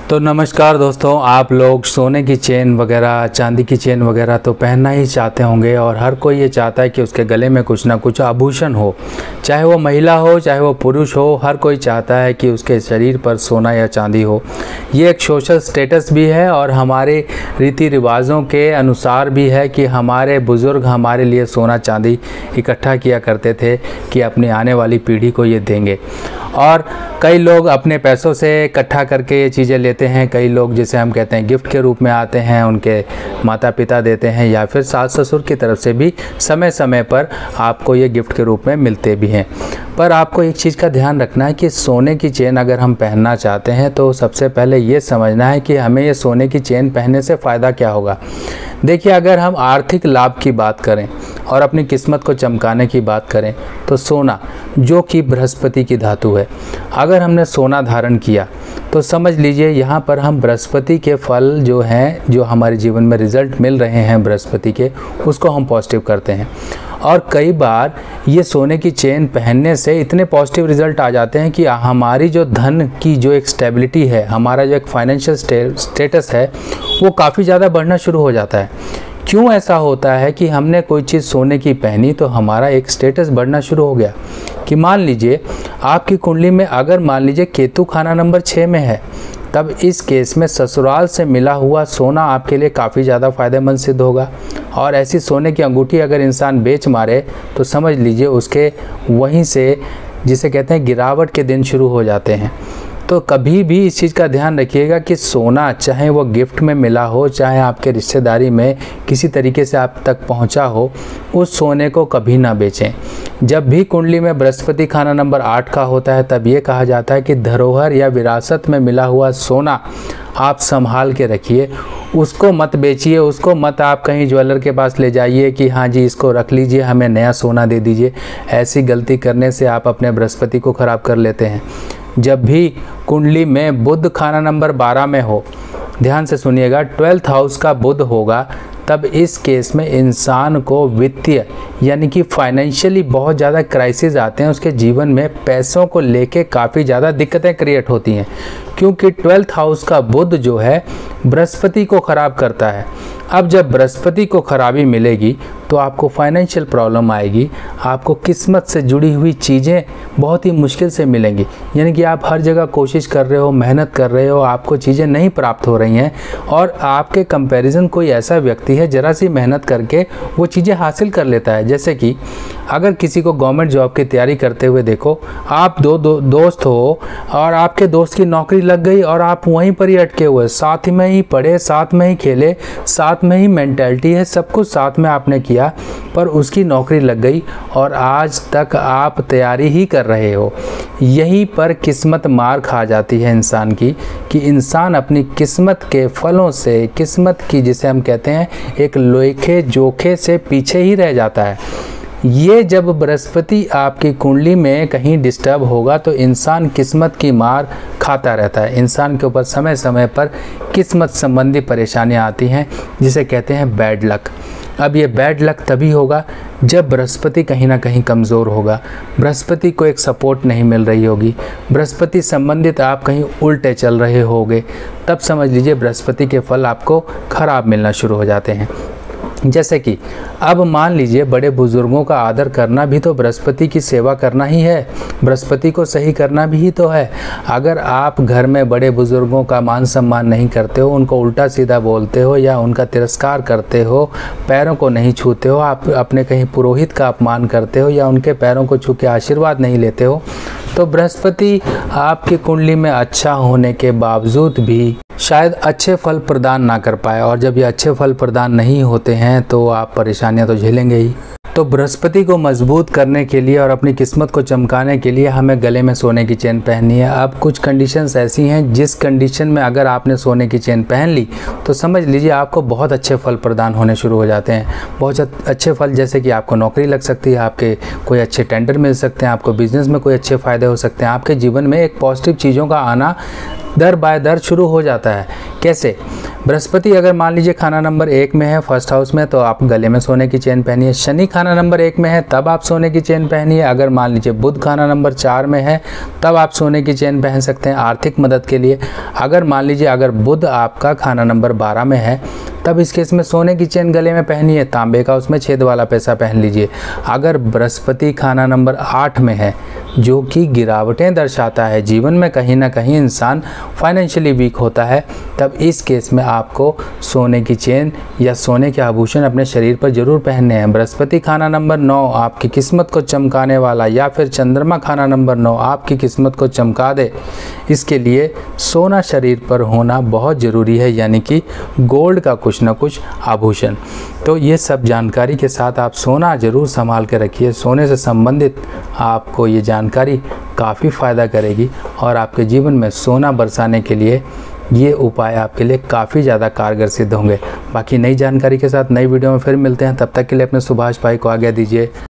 तो नमस्कार दोस्तों, आप लोग सोने की चेन वगैरह, चांदी की चेन वगैरह तो पहनना ही चाहते होंगे और हर कोई ये चाहता है कि उसके गले में कुछ ना कुछ आभूषण हो, चाहे वो महिला हो चाहे वो पुरुष हो। हर कोई चाहता है कि उसके शरीर पर सोना या चांदी हो। ये एक सोशल स्टेटस भी है और हमारे रीति रिवाजों के अनुसार भी है कि हमारे बुज़ुर्ग हमारे लिए सोना चांदी इकट्ठा किया करते थे कि अपनी आने वाली पीढ़ी को ये देंगे। और कई लोग अपने पैसों से इकट्ठा करके ये चीज़ें लेते हैं। कई लोग जिसे हम कहते हैं गिफ्ट के रूप में आते हैं, उनके माता पिता देते हैं या फिर सास ससुर की तरफ से भी समय समय पर आपको ये गिफ्ट के रूप में मिलते भी हैं। पर आपको एक चीज़ का ध्यान रखना है कि सोने की चेन अगर हम पहनना चाहते हैं तो सबसे पहले ये समझना है कि हमें ये सोने की चेन पहनने से फ़ायदा क्या होगा। देखिए, अगर हम आर्थिक लाभ की बात करें और अपनी किस्मत को चमकाने की बात करें तो सोना, जो कि बृहस्पति की धातु है, अगर हमने सोना धारण किया तो समझ लीजिए यहाँ पर हम बृहस्पति के फल जो हैं, जो हमारे जीवन में रिजल्ट मिल रहे हैं बृहस्पति के, उसको हम पॉजिटिव करते हैं। और कई बार ये सोने की चेन पहनने से इतने पॉजिटिव रिजल्ट आ जाते हैं कि हमारी जो धन की जो एक स्टेबिलिटी है, हमारा जो एक फाइनेंशियल स्टेटस है, वो काफ़ी ज़्यादा बढ़ना शुरू हो जाता है। क्यों ऐसा होता है कि हमने कोई चीज़ सोने की पहनी तो हमारा एक स्टेटस बढ़ना शुरू हो गया। कि मान लीजिए आपकी कुंडली में अगर मान लीजिए केतु खाना नंबर 6 में है, तब इस केस में ससुराल से मिला हुआ सोना आपके लिए काफ़ी ज़्यादा फ़ायदेमंद सिद्ध होगा। और ऐसी सोने की अंगूठी अगर इंसान बेच मारे तो समझ लीजिए उसके वहीं से, जिसे कहते हैं, गिरावट के दिन शुरू हो जाते हैं। तो कभी भी इस चीज़ का ध्यान रखिएगा कि सोना, चाहे वो गिफ्ट में मिला हो, चाहे आपके रिश्तेदारी में किसी तरीके से आप तक पहुंचा हो, उस सोने को कभी ना बेचें। जब भी कुंडली में बृहस्पति खाना नंबर 8 का होता है तब ये कहा जाता है कि धरोहर या विरासत में मिला हुआ सोना आप संभाल के रखिए, उसको मत बेचिए, उसको मत आप कहीं ज्वेलर के पास ले जाइए कि हाँ जी इसको रख लीजिए, हमें नया सोना दे दीजिए। ऐसी गलती करने से आप अपने बृहस्पति को ख़राब कर लेते हैं। जब भी कुंडली में बुध खाना नंबर 12 में हो, ध्यान से सुनिएगा, 12th हाउस का बुध होगा, तब इस केस में इंसान को वित्तीय यानी कि फाइनेंशियली बहुत ज़्यादा क्राइसिस आते हैं। उसके जीवन में पैसों को लेके काफ़ी ज़्यादा दिक्कतें क्रिएट होती हैं, क्योंकि 12th हाउस का बुध जो है बृहस्पति को ख़राब करता है। अब जब बृहस्पति को खराबी मिलेगी तो आपको फाइनेंशियल प्रॉब्लम आएगी, आपको किस्मत से जुड़ी हुई चीज़ें बहुत ही मुश्किल से मिलेंगी। यानी कि आप हर जगह कोशिश कर रहे हो, मेहनत कर रहे हो, आपको चीज़ें नहीं प्राप्त हो रही हैं और आपके कंपैरिजन कोई ऐसा व्यक्ति है ज़रा सी मेहनत करके वो चीज़ें हासिल कर लेता है। जैसे कि अगर किसी को गवर्नमेंट जॉब की तैयारी करते हुए देखो, आप दो दोस्त हो और आपके दोस्त की नौकरी लग गई और आप वहीं पर ही अटके हुए, साथ में ही पढ़े, साथ में ही खेले, साथ में ही मेंटालिटी है, सब कुछ साथ में आपने किया, पर उसकी नौकरी लग गई और आज तक आप तैयारी ही कर रहे हो। यहीं पर किस्मत मार खा जाती है इंसान की, कि इंसान अपनी किस्मत के फलों से, किस्मत की जिसे हम कहते हैं एक लेखे जोखे से पीछे ही रह जाता है। ये जब बृहस्पति आपकी कुंडली में कहीं डिस्टर्ब होगा तो इंसान किस्मत की मार खाता रहता है। इंसान के ऊपर समय समय पर किस्मत संबंधी परेशानियां आती हैं, जिसे कहते हैं बैड लक। अब ये बैड लक तभी होगा जब बृहस्पति कहीं ना कहीं कमज़ोर होगा, बृहस्पति को एक सपोर्ट नहीं मिल रही होगी, बृहस्पति संबंधित आप कहीं उल्टे चल रहे होगे, तब समझ लीजिए बृहस्पति के फल आपको ख़राब मिलना शुरू हो जाते हैं। जैसे कि अब मान लीजिए बड़े बुजुर्गों का आदर करना भी तो बृहस्पति की सेवा करना ही है, बृहस्पति को सही करना भी तो है। अगर आप घर में बड़े बुजुर्गों का मान सम्मान नहीं करते हो, उनको उल्टा सीधा बोलते हो या उनका तिरस्कार करते हो, पैरों को नहीं छूते हो, आप अपने कहीं पुरोहित का अपमान करते हो या उनके पैरों को छू के आशीर्वाद नहीं लेते हो, तो बृहस्पति आपकी कुंडली में अच्छा होने के बावजूद भी शायद अच्छे फल प्रदान ना कर पाए। और जब ये अच्छे फल प्रदान नहीं होते हैं तो आप परेशानियां तो झेलेंगे ही। तो बृहस्पति को मजबूत करने के लिए और अपनी किस्मत को चमकाने के लिए हमें गले में सोने की चेन पहननी है। अब कुछ कंडीशंस ऐसी हैं जिस कंडीशन में अगर आपने सोने की चेन पहन ली तो समझ लीजिए आपको बहुत अच्छे फल प्रदान होने शुरू हो जाते हैं। बहुत अच्छे फल, जैसे कि आपको नौकरी लग सकती है, आपके कोई अच्छे टेंडर मिल सकते हैं, आपको बिजनेस में कोई अच्छे फ़ायदे हो सकते हैं, आपके जीवन में एक पॉजिटिव चीज़ों का आना दर बाय दर शुरू हो जाता है। कैसे? बृहस्पति अगर मान लीजिए खाना नंबर 1 में है, फर्स्ट हाउस में, तो आप गले में सोने की चेन पहनिए। शनि खाना नंबर 1 में है तब आप सोने की चेन पहनिए। अगर मान लीजिए बुध खाना नंबर 4 में है तब आप सोने की चेन पहन सकते हैं आर्थिक मदद के लिए। अगर मान लीजिए अगर बुध आपका खाना नंबर 12 में है तब इस केस में सोने की चेन गले में पहनिए, तांबे का उसमें छेद वाला पैसा पहन लीजिए। अगर बृहस्पति खाना नंबर 8 में है जो कि गिरावटें दर्शाता है, जीवन में कहीं ना कहीं इंसान फाइनेंशियली वीक होता है, तब इस केस में आपको सोने की चेन या सोने के आभूषण अपने शरीर पर जरूर पहनने हैं। बृहस्पति खाना नंबर 9 आपकी किस्मत को चमकाने वाला, या फिर चंद्रमा खाना नंबर 9 आपकी किस्मत को चमका दे, इसके लिए सोना शरीर पर होना बहुत ज़रूरी है, यानी कि गोल्ड का कुछ ना कुछ आभूषण। तो ये सब जानकारी के साथ आप सोना ज़रूर संभाल के रखिए। सोने से संबंधित आपको ये जानकारी काफ़ी फ़ायदा करेगी और आपके जीवन में सोना बरसाने के लिए ये उपाय आपके लिए काफ़ी ज़्यादा कारगर सिद्ध होंगे। बाकी नई जानकारी के साथ नई वीडियो में फिर मिलते हैं, तब तक के लिए अपने सुभाष भाई को आज्ञा दीजिए।